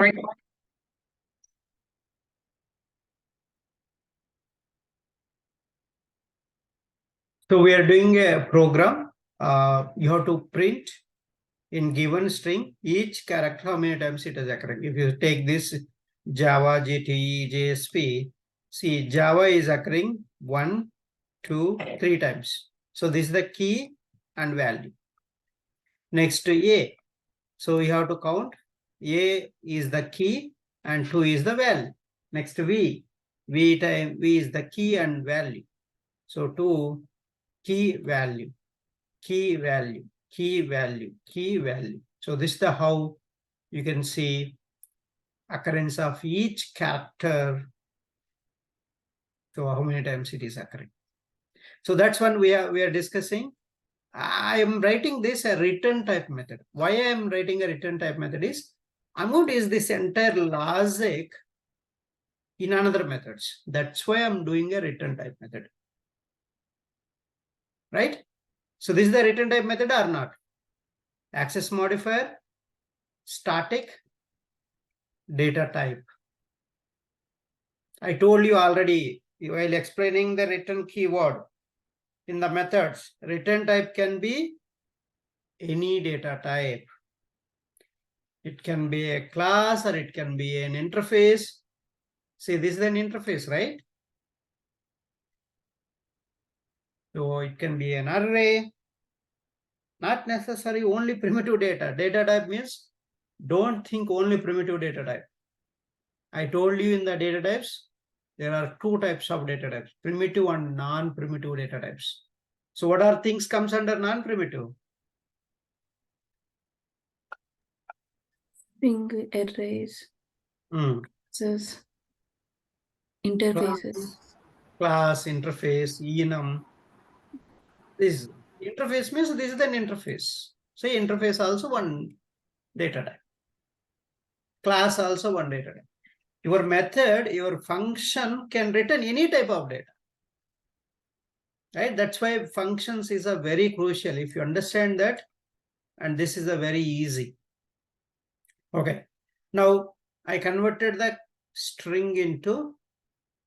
So we are doing a program. You have to print in given string each character, how many times it is occurring. If you take this Java, GTE, JSP, see Java is occurring 1, 2, 3 times. So this is the key and value. Next to A. So you have to count. A is the key and 2 is the value. Next to V. V is the key and value. So 2 key value, key value, key value, key value. So this is the how you can see occurrence of each character. So how many times it is occurring. So that's one we are discussing. I am writing this a return type method. Why I am writing a return type method is I'm going to use this entire logic in another methods. That's why I'm doing a return type method. Right? So this is the return type method or not? Access modifier, static, data type. I told you already while explaining the return keyword in the methods, return type can be any data type. It can be a class or it can be an interface. See, this is an interface, right? So it can be an array, not necessary only primitive data. Data type means don't think only primitive data type. I told you in the data types, there are 2 types of data types, primitive and non-primitive data types. So what are things comes under non-primitive? String arrays, interfaces. Class, interface, enum. This interface means this is an interface. Say interface also one data type. Class also one data type. Your method, your function can return any type of data. Right? That's why functions is a very crucial. If you understand that, and this is a very easy. Okay. Now I converted the string into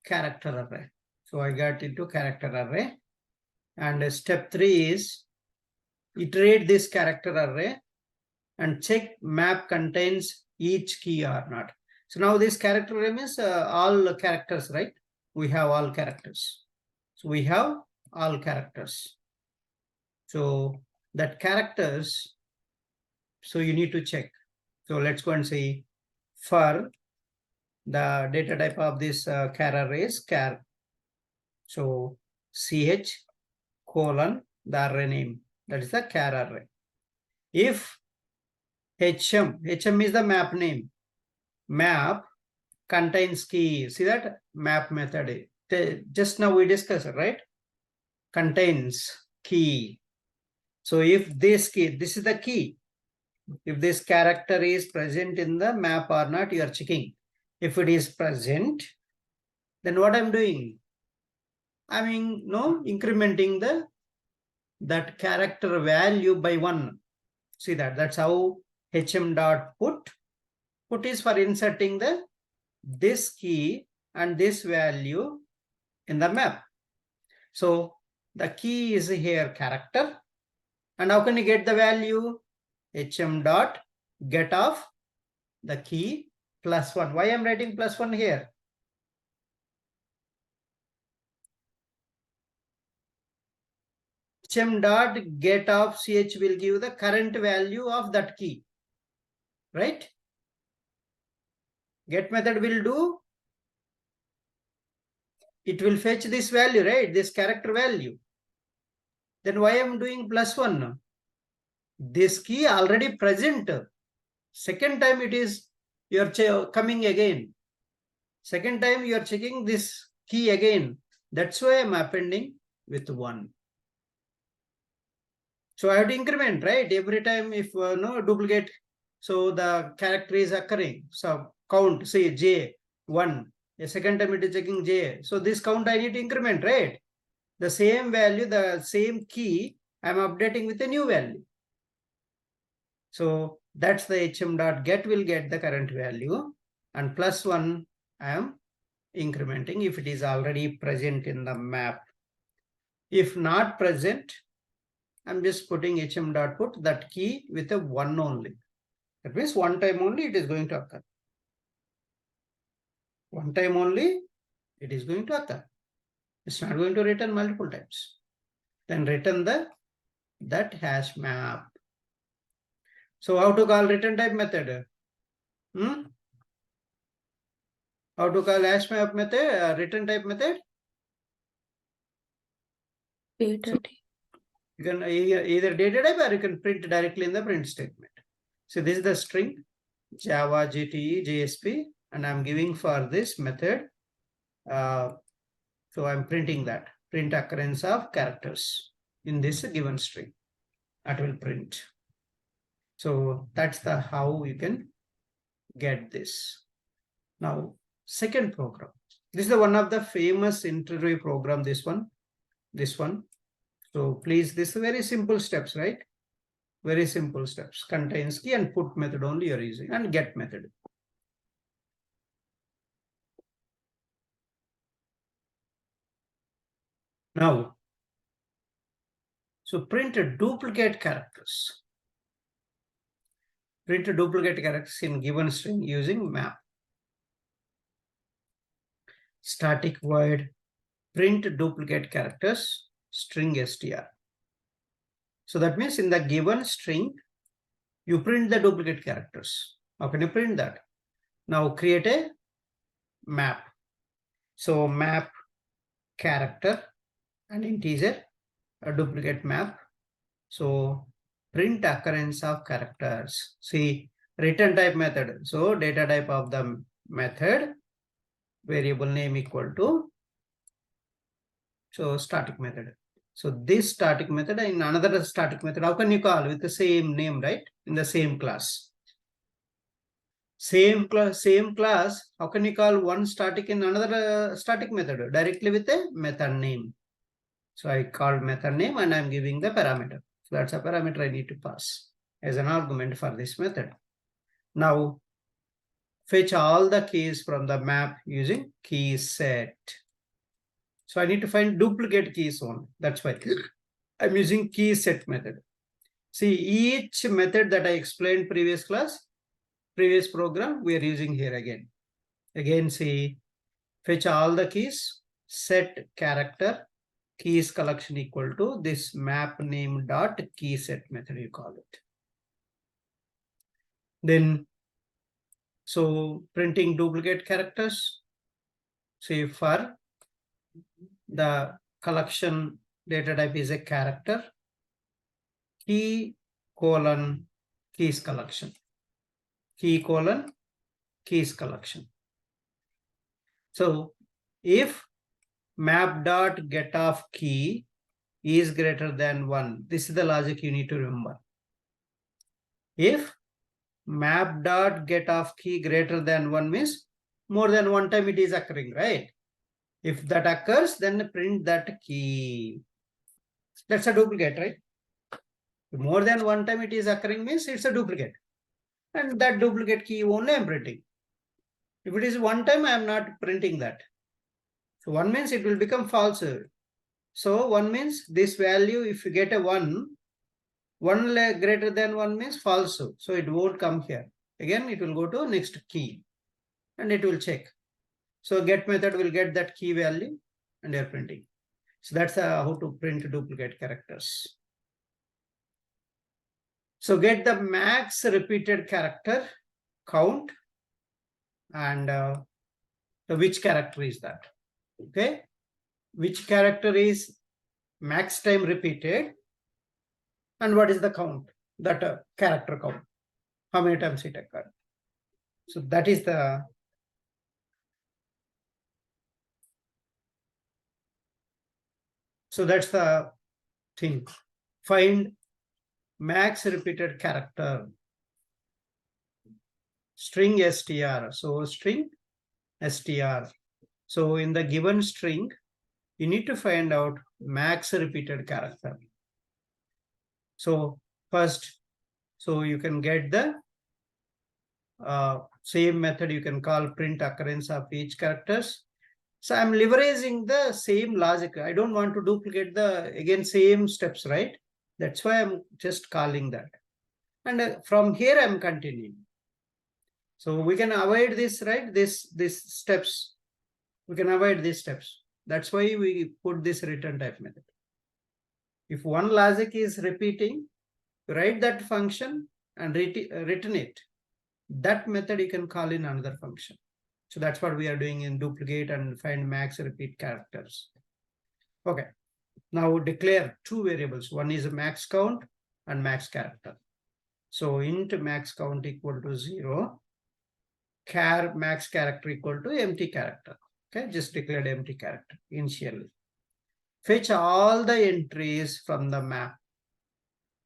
character array. So I got into character array. And step 3 is iterate this character array and check map contains each key or not. So now this character array means all characters, right? We have all characters. So we have all characters. So that characters, so you need to check. So let's go and see for the data type of this char array is char. So ch colon the array name, that is the char array. If hm is the map name, map contains key. See that map method just now we discussed, right? Contains key. So if this key, this is the key, if this character is present in the map or not, you are checking. If it is present, then what I'm doing, I mean, incrementing that character value by 1. See that's how hm dot put is for inserting this key and this value in the map. So the key is here character, and how can you get the value? Hm dot get of the key +1. Why I'm writing +1 here? Hm dot get of ch will give the current value of that key, right? Get method will do, it will fetch this value, right? This character value. Then why I'm doing +1? This key already present. Second time it is, you're coming again. Second time you're checking this key again. That's why I'm appending with 1. So I have to increment, right? Every time if no duplicate, so the character is occurring. So count, say j 1. A second time it is checking j. So this count I need to increment, right? The same value, the same key, I'm updating with a new value. So That's the hm dot get will get the current value, and plus 1 I am incrementing if it is already present in the map. If not present, I'm just putting hm dot put that key with a 1 only. That means one time only it is going to occur. One time only it is going to occur. It's not going to return multiple times. Then return that hash map. So how to call return type method? How to call hash map method, return type method? Data type. You can either data type or you can print directly in the print statement. So this is the string Java GTE JSP, and I'm giving for this method. So I'm printing that print occurrence of characters in this given string. That will print. So that's the how you can get this. Now, second program. This is the one of the famous interview program. This one. So please, this is very simple steps, right? Very simple steps. Contains key and put method only you're using, and get method. Now, so print a duplicate characters. Print a duplicate characters in given string using map. Static void print duplicate characters string str. So that means in the given string, you print the duplicate characters. How can you print that? Now create a map. So map character and integer, a duplicate map. So print occurrence of characters. See, return type method. So data type of the method, variable name equal to, so static method. So this static method in another static method, how can you call with the same name, right? In the same class. Same class, how can you call one static in another static method? Directly with a method name. So I called method name and I'm giving the parameter. So that's a parameter I need to pass as an argument for this method. Now fetch all the keys from the map using key set. So I need to find duplicate keys only. That's why I'm using key set method. See, each method that I explained previous class, previous program, we are using here again. Again, see, fetch all the keys, set character, keys collection equal to this map name dot key set method, you call it. Then, so printing duplicate characters. See, for the collection data type is a character, key colon keys collection, key colon keys collection. So if map dot get of key is greater than 1, this is the logic you need to remember. If map dot get of key greater than 1 means more than one time it is occurring, right? If that occurs, then print that key. That's a duplicate, right? More than one time it is occurring means it's a duplicate. And that duplicate key only I'm printing. If it is one time, I am not printing that. So 1 means it will become false. So 1 means this value, if you get a 1 greater than 1 means false. So it won't come here. Again, it will go to next key and it will check. So get method will get that key value and you're printing. So that's how to print duplicate characters. So get the max repeated character count and which character is that? Okay, which character is max time repeated and what is the count, that character count, how many times it occurred. So that is the that's the thing. Find max repeated character string str. So string str. So in the given string, you need to find out max repeated character. So first So you can get the same method. You can call print occurrence of each characters. So I'm leveraging the same logic. I don't want to duplicate the, again, same steps, right? That's why I'm just calling that. And from here, I'm continuing. So we can avoid this, right? This steps. We can avoid these steps. That's why we put this return type method. If one logic is repeating, write that function and return it. That method you can call in another function. So that's what we are doing in duplicate and find max repeat characters. Okay. Now declare two variables. One is a max count and max character. So int max count equal to 0, char max character equal to empty character. Okay, just declared empty character initially. Fetch all the entries from the map.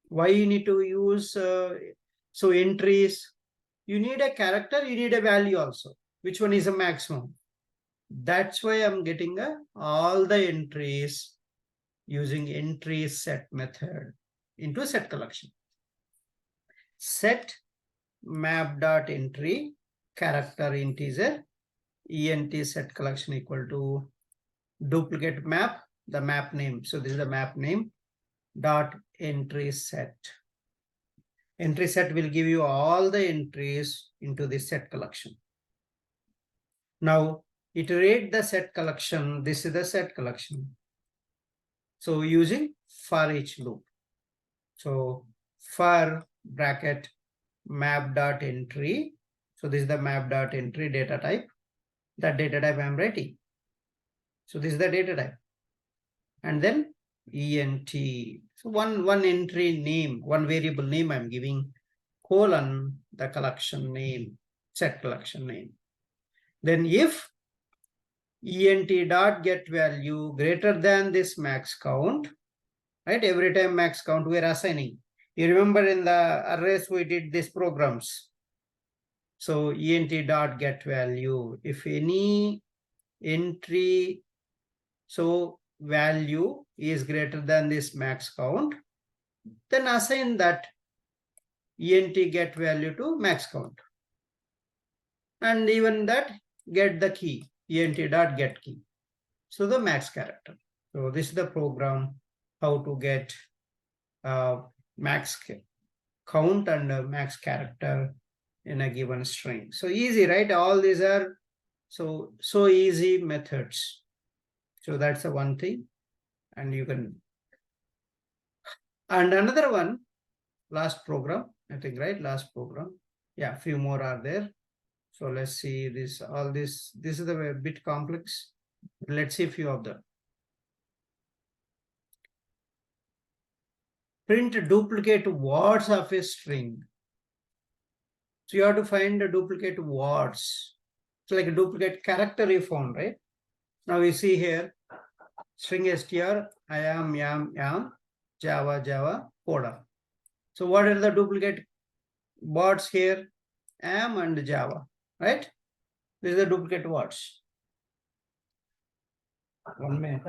Why you need to use so entries? You need a character, you need a value also. Which one is a maximum? That's why I'm getting all the entries using entry set method into set collection. Set map.entry character integer ent set collection equal to duplicate map, the map name. So this is the map name dot entry set. Entry set will give you all the entries into the set collection. Now iterate the set collection. This is the set collection. So using for each loop. So for bracket map.entry. So this is the map.entry data type. That data type I'm writing. So this is the data type. And then ent. So one entry name, one variable name I'm giving, colon the collection name, set collection name. Then if ent dot get value greater than this max count, right? Every time max count we are assigning. You remember in the arrays we did these programs. So ent dot get value. If any entry, so value is greater than this max count, then assign that ent get value to max count. And even that get the key, ent dot get key. So the max character. So this is the program how to get max count and max character in a given string. So easy, right? All these are so easy methods. So that's the one thing. And you can, and another one, last program, I think, right? Last program. Yeah, a few more are there. So let's see this, all this is a bit complex. Let's see a few of them. Print duplicate words of a string. So you have to find the duplicate words. It's like a duplicate character you found, right? Now we see here, string str, I am, yam, Java, coda. So what are the duplicate words here? Am and Java, right? This is the duplicate words. 1 minute.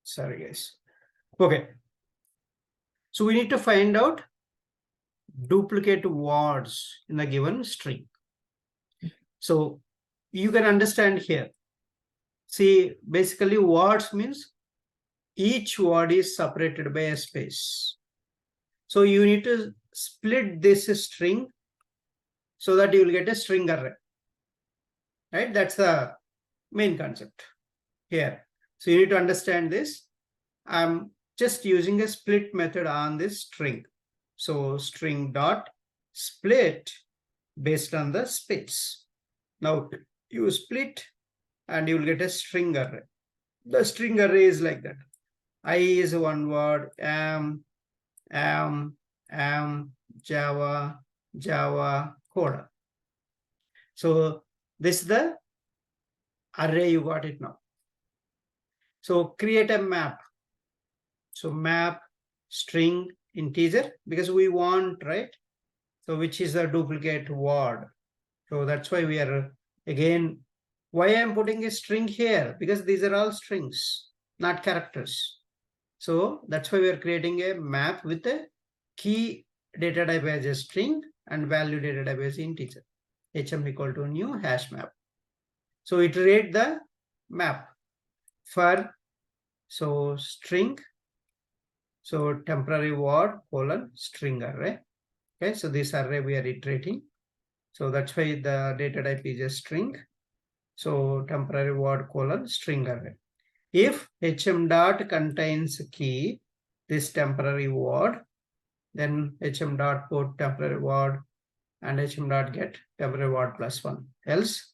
Sorry, guys. Okay. So we need to find out duplicate words in a given string. So you can understand here. See, basically words means each word is separated by a space. So you need to split this string so that you will get a string array. Right? That's the main concept here. So you need to understand this. I'm just using a split method on this string. So string dot split based on the space. Now you split and you will get a string array. The string array is like that. I is one word, am, Java, Coda. So this is the array, you got it now. So create a map. So map string integer, because we want, right? So which is a duplicate word. So that's why we are, again, why I'm putting a string here? Because these are all strings, not characters. So that's why we are creating a map with a key data type as a string and value data type as integer. HM equal to new hash map. So iterate the map for, so string, so temporary word colon string array. Okay, so this array we are iterating. So that's why the data type is a string. So temporary word colon string array. If hm dot contains key, this temporary word, then hm dot put temporary word and hm dot get temporary word plus 1. Else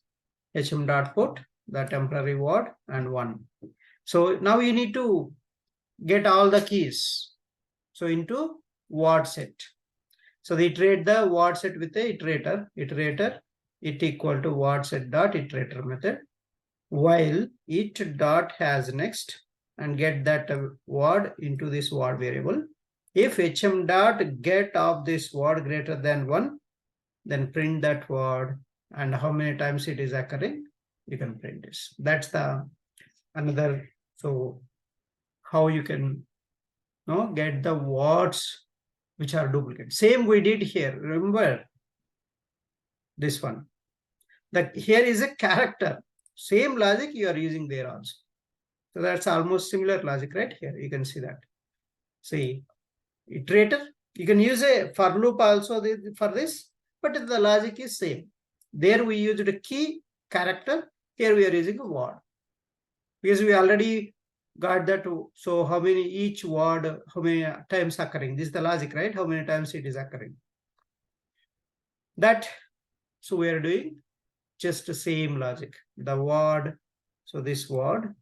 hm dot put the temporary word and 1. So now you need to get all the keys. So into word set. So they iterate the word set with the iterator. Iterator, it equal to word set dot iterator method. While it dot has next and get that word into this word variable. If hm dot get of this word greater than 1, then print that word, and how many times it is occurring, you can print this. That's the another, so how you can get the words which are duplicate. Same we did here. Remember this one. That here is a character. Same logic you are using there also. So that's almost similar logic, right? Here you can see that. See, iterator. You can use a for loop also for this, but the logic is same. There we used a key character. Here we are using a word. Because we already got that. So how many each word, how many times occurring? This is the logic, right? How many times it is occurring. That, so we are doing just the same logic. The word, so this word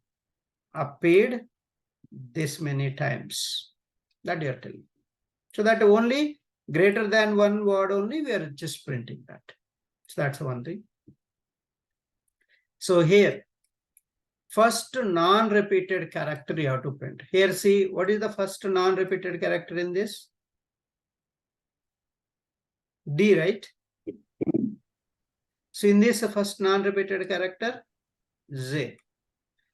appeared this many times. That you are telling. So that only greater than one word only, we are just printing that. So that's one thing. So here, first non-repeated character you have to print. Here, see, what is the first non-repeated character in this? D, right? So in this first non-repeated character, Z.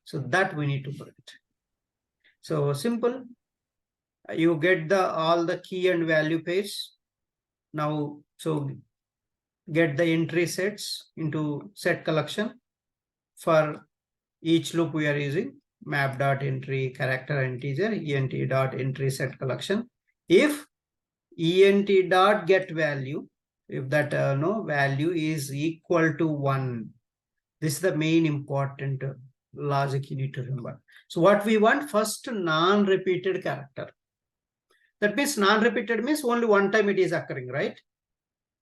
So that we need to print. So simple. You get the all the key and value pairs. Now, so get the entry sets into set collection. For each loop we are using map.entry character integer ent.entry set collection. If ent.get value, if that value is equal to 1, this is the main important logic you need to remember. So what we want, first non-repeated character. That means non-repeated means only one time it is occurring, right?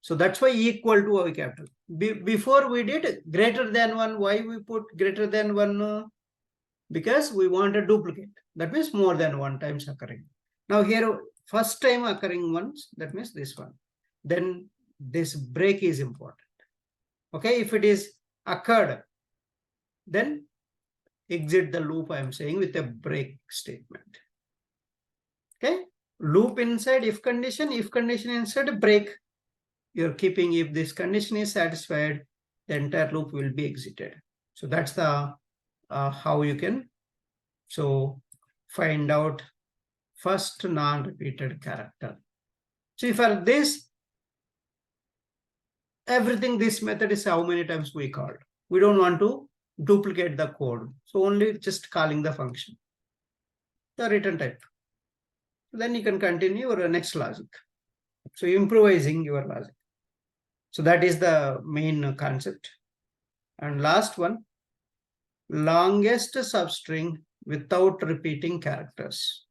So that's why equal to our capital. Before we did greater than 1. Why we put greater than 1? Because we want a duplicate. That means more than one times occurring. Now here, first time occurring once, that means this one. Then this break is important. Okay, if it is occurred, then exit the loop, I am saying, with a break statement. Okay, loop inside if condition inside break. You're keeping, if this condition is satisfied, the entire loop will be exited. So that's the how you can find out first non-repeated character. So for this, everything, this method is how many times we called. We don't want to duplicate the code. So only just calling the function, the return type. Then you can continue your next logic. So improvising your logic. So that is the main concept. And last one, longest substring without repeating characters.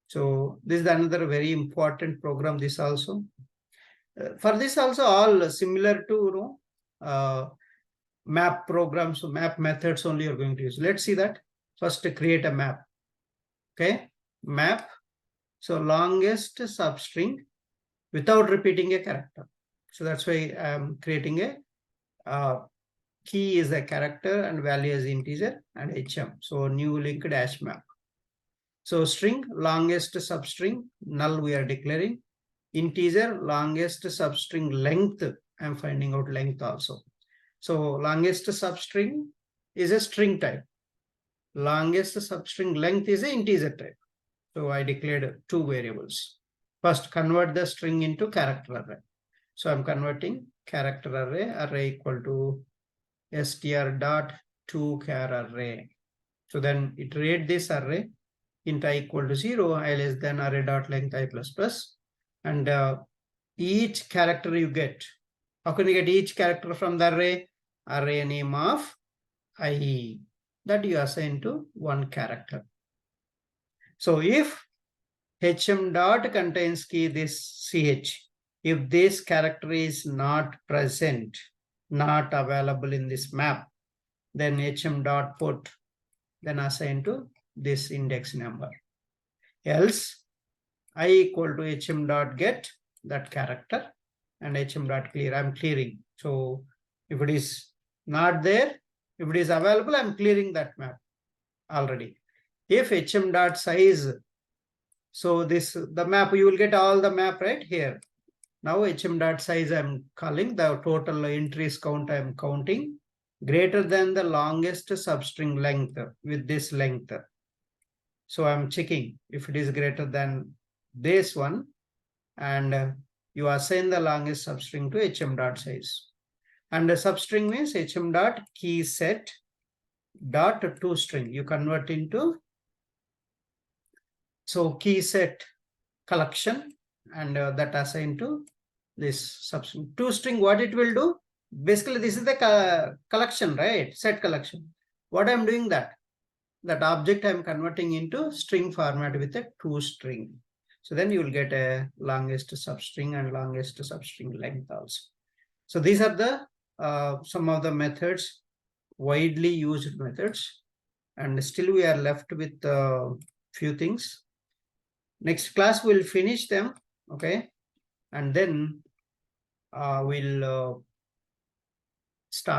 So this is another very important program. This also, for this also all similar to map programs, so map methods only you're going to use. Let's see that. First, create a map. Okay, map. So longest substring without repeating a character. So that's why I'm creating a key is a character and value is integer and HM. So new linked dash map. So string longest substring null we are declaring. Integer longest substring length. I'm finding out length also. So longest substring is a string type. Longest substring length is an integer type. So I declared two variables. First, convert the string into character array. So I'm converting character array equal to str.toChar array. So then iterate this array, int I equal to 0, I less than array.length I plus plus. And each character you get, how can you get each character from the array? Array name of I, that you assign to one character. So if hm dot contains key this ch, if this character is not present, not available in this map, then hm dot put, then assign to this index number. Else I equal to hm dot get that character and hm dot clear. I'm clearing. So if it is not there, if it is available, I'm clearing that map already. If hm dot size, so this the map, you will get all the map right here. Now hm dot size I'm calling, the total entries count I'm counting greater than the longest substring length with this length. So I'm checking if it is greater than this one, and you assign the longest substring to hm dot size. And the substring means hm dot key set dot toString. You convert into, so key set collection, and that assigned to this substring. ToString, what it will do? Basically, this is the collection, right? Set collection. What I'm doing that object I'm converting into string format with a ToString. So then you will get a longest substring and longest substring length also. So these are the some of the methods, widely used methods, and still we are left with few things. Next class we'll finish them, okay, and then we'll start